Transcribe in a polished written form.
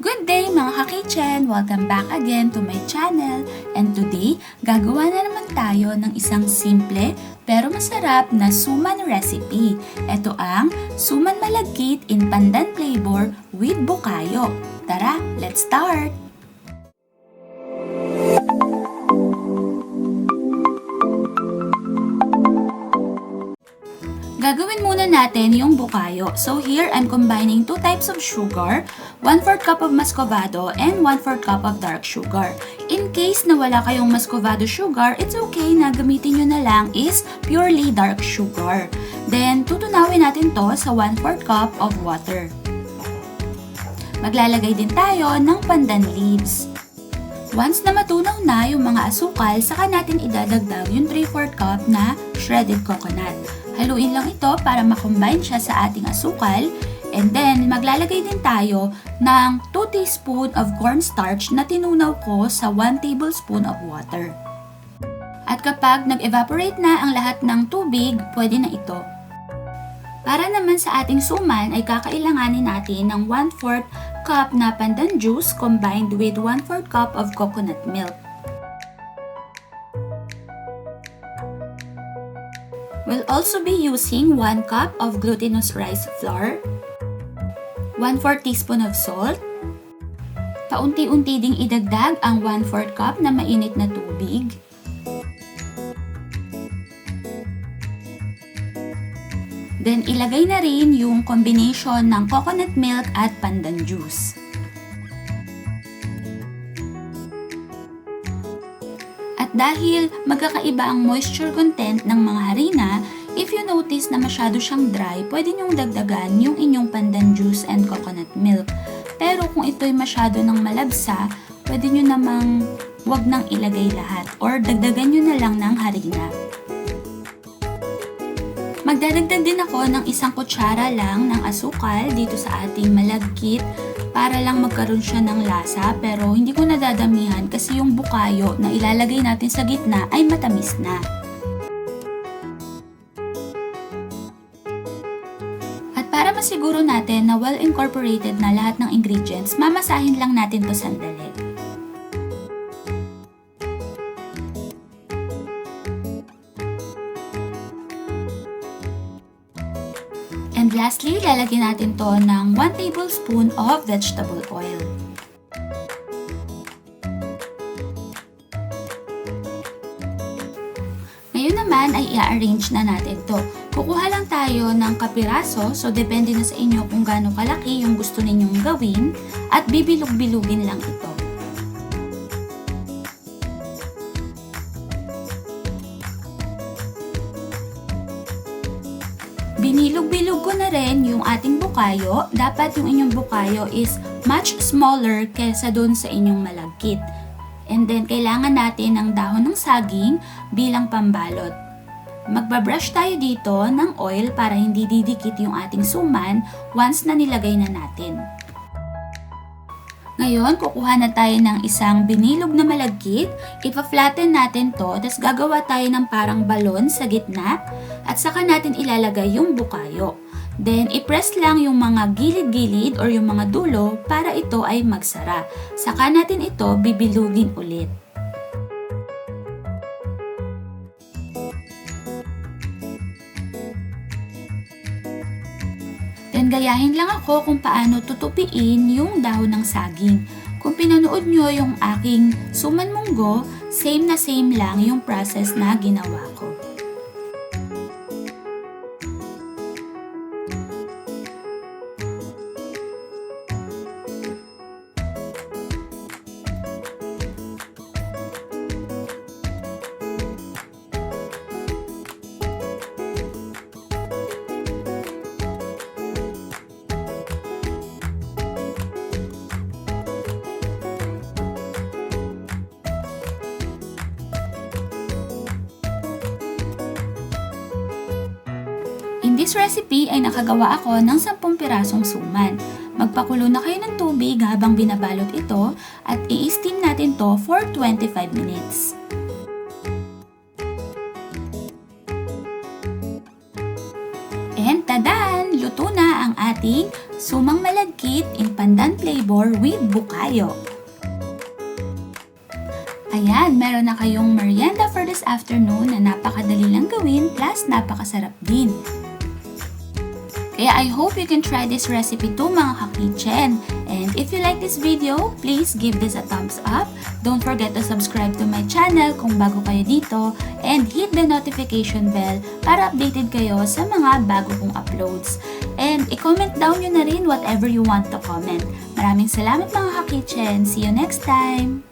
Good day mga ka-kitchen! Welcome back again to my channel. And today, gagawa na naman tayo ng isang simple pero masarap na suman recipe. Ito ang suman malagkit in pandan flavor with bukayo. Tara, let's start! Gagawin muna natin yung bukayo. So here, I'm combining 2 types of sugar, 1/4 cup of muscovado, and 1/4 cup of dark sugar. In case na wala kayong muscovado sugar, it's okay na gamitin nyo na lang is purely dark sugar. Then, tutunawin natin to sa 1/4 cup of water. Maglalagay din tayo ng pandan leaves. Once na matunaw na yung mga asukal, saka natin idadagdag yung 3/4 cup na shredded coconut. Haluin lang ito para makombine siya sa ating asukal. And then, maglalagay din tayo ng 2 teaspoon of cornstarch na tinunaw ko sa 1 tablespoon of water. At kapag nag-evaporate na ang lahat ng tubig, pwede na ito. Para naman sa ating suman ay kakailanganin natin ng 1/4 cup na pandan juice combined with 1/4 cup of coconut milk. We'll also be using 1 cup of glutinous rice flour, 1/4 teaspoon of salt, paunti-unti ding idagdag ang 1/4 cup na mainit na tubig, then ilagay na rin yung combination ng coconut milk at pandan juice. Dahil magkakaiba ang moisture content ng mga harina, if you notice na masyado siyang dry, pwede nyong dagdagan yung inyong pandan juice and coconut milk. Pero kung ito'y masyado ng malabsa, pwede nyo namang wag nang ilagay lahat or dagdagan nyo na lang ng harina. Magdadagdag din ako ng 1 kutsara lang ng asukal dito sa ating malagkit para lang magkaroon siya ng lasa, pero hindi ko nadadamihan kasi yung bukayo na ilalagay natin sa gitna ay matamis na. At para masiguro natin na well incorporated na lahat ng ingredients, mamasahin lang natin to sandali. And lastly, lalagyan natin to ng 1 tablespoon of vegetable oil. Ngayon naman ay i-arrange na natin to. Kukuha lang tayo ng kapiraso, so depende na sa inyo kung gaano kalaki yung gusto ninyong gawin, at bibilog-bilugin lang ito. Binilog-bilog ko na rin yung ating bukayo. Dapat yung inyong bukayo is much smaller kaysa dun sa inyong malagkit. And then, kailangan natin ng dahon ng saging bilang pambalot. Magbabrush tayo dito ng oil para hindi didikit yung ating suman once na nilagay na natin. Ngayon, kukuha na tayo ng isang binilog na malagkit, ipa-flatten natin to, tapos gagawa tayo ng parang balon sa gitna, at saka natin ilalagay yung bukayo. Then, i-press lang yung mga gilid-gilid or yung mga dulo para ito ay magsara. Saka natin ito bibilugin ulit. Then, gayahin lang ako kung paano tutupiin yung dahon ng saging. Kung pinanood nyo yung aking suman munggo, same na same lang yung process na ginawa ko. In this recipe ay nakagawa ako ng 10 pirasong suman. Magpakulo na kayo ng tubig habang binabalot ito at i-steam natin to for 25 minutes. And tadaan! Luto na ang ating Sumang malagkit in pandan flavor with bukayo. Ayan, meron na kayong merienda for this afternoon na napakadali lang gawin plus napakasarap din. Kaya I hope you can try this recipe too mga ka-kitchen. And if you like this video, please give this a thumbs up. Don't forget to subscribe to my channel kung bago kayo dito and hit the notification bell para updated kayo sa mga bago kong uploads. And i-comment down nyo na rin whatever you want to comment. Maraming salamat mga ka-kitchen. See you next time!